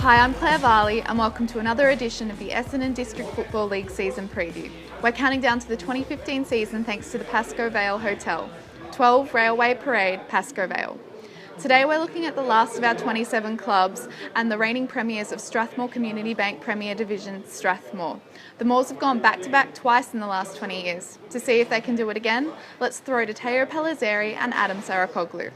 Hi, I'm Claire Varley and welcome to another edition of the Essendon District Football League Season Preview. We're counting down to the 2015 season thanks to the Pascoe Vale Hotel, 12 Railway Parade Pascoe Vale. Today we're looking at the last of our 27 clubs and the reigning premiers of Strathmore Community Bank Premier Division, Strathmore. The Moors have gone back-to-back twice in the last 20 years. To see if they can do it again, let's throw to Pellizzeri and Adem Saricaoglu.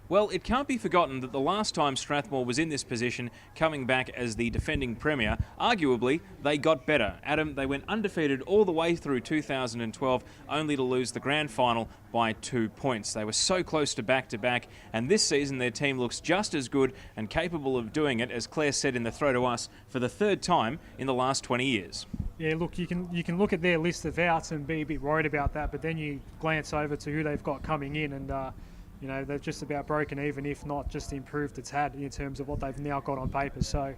Well, it can't be forgotten that the last time Strathmore was in this position, coming back as the defending premier, arguably, they got better. Adem, they went undefeated all the way through 2012, only to lose the grand final by 2 points. They were so close to back-to-back, and this season their team looks just as good and capable of doing it, as Claire said in the throw to us, for the third time in the last 20 years. Yeah, look, you can look at their list of outs and be a bit worried about that, but then you glance over to who they've got coming in and you know, they've just about broken even, if not just improved a tad in terms of what they've now got on paper. So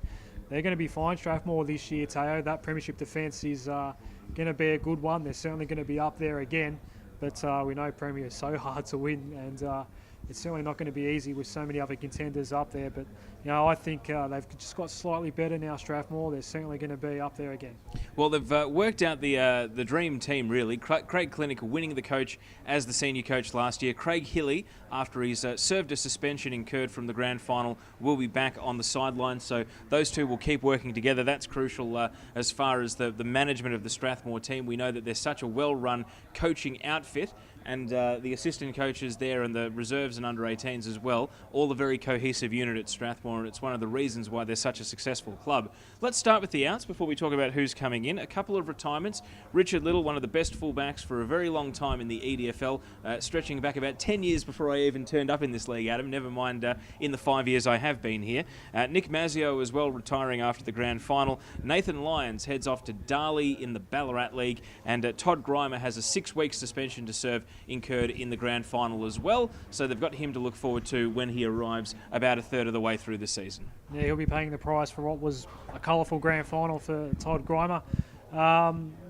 they're going to be fine, Strathmore, this year, Teo. That premiership defence is going to be a good one. They're certainly going to be up there again. But we know Premier is so hard to win, and it's certainly not going to be easy with so many other contenders up there. But, you know, I think they've just got slightly better now, Strathmore. They're certainly going to be up there again. Well, they've worked out the dream team, really. Craig Clinic winning the coach as the senior coach last year. Craig Hilly, after he's served a suspension incurred from the grand final, will be back on the sideline. So those two will keep working together. That's crucial as far as the management of the Strathmore team. We know that they're such a well-run coaching outfit, and the assistant coaches there and the reserves and under-18s as well, all a very cohesive unit at Strathmore, and it's one of the reasons why they're such a successful club. Let's start with the outs before we talk about who's coming in. A couple of retirements. Richard Little, one of the best fullbacks for a very long time in the EDFL, stretching back about 10 years before I even turned up in this league, Adam, never mind in the 5 years I have been here. Nick Mazzio as well, retiring after the grand final. Nathan Lyons heads off to Darley in the Ballarat League, and Todd Grimer has a 6-week suspension to serve incurred in the grand final as well, so they've got him to look forward to when he arrives about a third of the way through the season. Yeah, he'll be paying the price for what was a colourful grand final for Todd Grimer.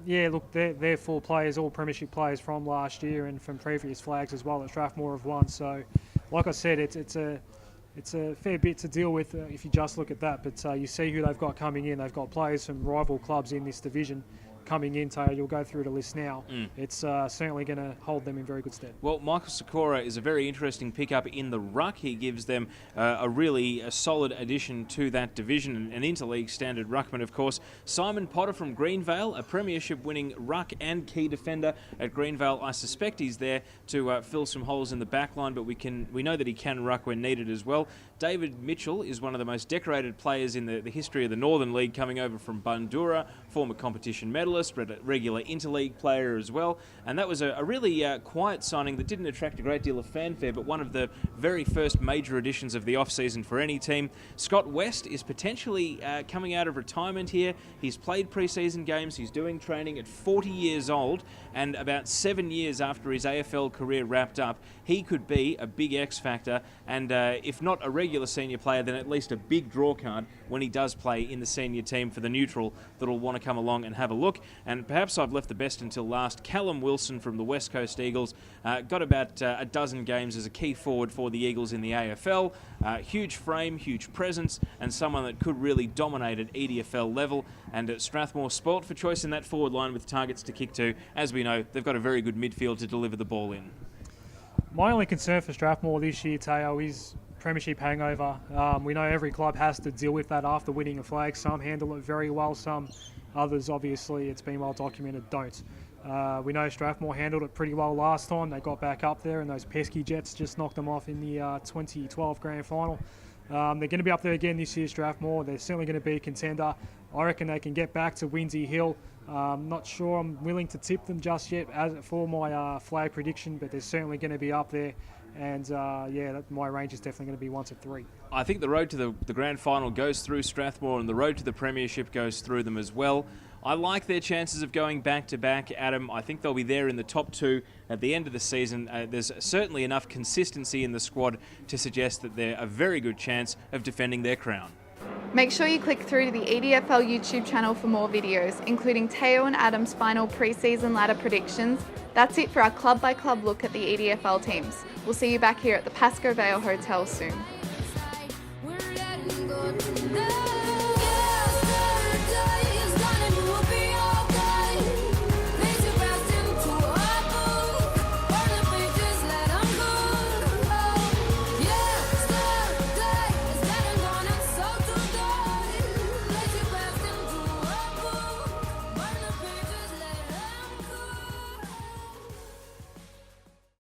Yeah, look, they're full players, all premiership players from last year and from previous flags as well that Strathmore have won. So, like I said, it's a fair bit to deal with if you just look at that. But you see who they've got coming in. They've got players from rival clubs in this division coming in, Taylor. You'll go through the list now. It's certainly going to hold them in very good stead. Well, Michael Sikora is a very interesting pickup in the ruck. He gives them a solid addition to that division, an interleague standard ruckman, of course. Simon Potter from Greenvale, a premiership-winning ruck and key defender at Greenvale. I suspect he's there to fill some holes in the back line, but we know that he can ruck when needed as well. David Mitchell is one of the most decorated players in the history of the Northern League, coming over from Bundoora, former competition medalist, regular interleague player as well, and that was a really quiet signing that didn't attract a great deal of fanfare, but one of the very first major additions of the off-season for any team. Scott West is potentially coming out of retirement here. He's played pre-season games, he's doing training at 40 years old, and about 7 years after his AFL career wrapped up, he could be a big X factor, and if not a regular senior player, then at least a big draw card when he does play in the senior team for the neutral that'll want to come along and have a look. And perhaps I've left the best until last. Callum Wilson from the West Coast Eagles got about a dozen games as a key forward for the Eagles in the AFL. Huge frame, huge presence, and someone that could really dominate at EDFL level. And at Strathmore, spoilt for choice in that forward line with targets to kick to. As we know, they've got a very good midfield to deliver the ball in. My only concern for Strathmore this year, Teo, is premiership hangover. We know every club has to deal with that after winning a flag. Some handle it very well, some others, obviously, it's been well documented, don't. We know Strathmore handled it pretty well last time. They got back up there, and those pesky Jets just knocked them off in the 2012 grand final. They're going to be up there again this year, Strathmore. They're certainly going to be a contender. I reckon they can get back to Windsor Hill. Not sure I'm willing to tip them just yet for my flag prediction, but they're certainly going to be up there. And my range is definitely going to be 1 to 3. I think the road to the grand final goes through Strathmore, and the road to the premiership goes through them as well. I like their chances of going back-to-back, Adam. I think they'll be there in the top 2 at the end of the season. There's certainly enough consistency in the squad to suggest that they're a very good chance of defending their crown. Make sure you click through to the EDFL YouTube channel for more videos, including Teo and Adam's final pre-season ladder predictions. That's it for our club-by-club look at the EDFL teams. We'll see you back here at the Pascoe Vale Hotel soon.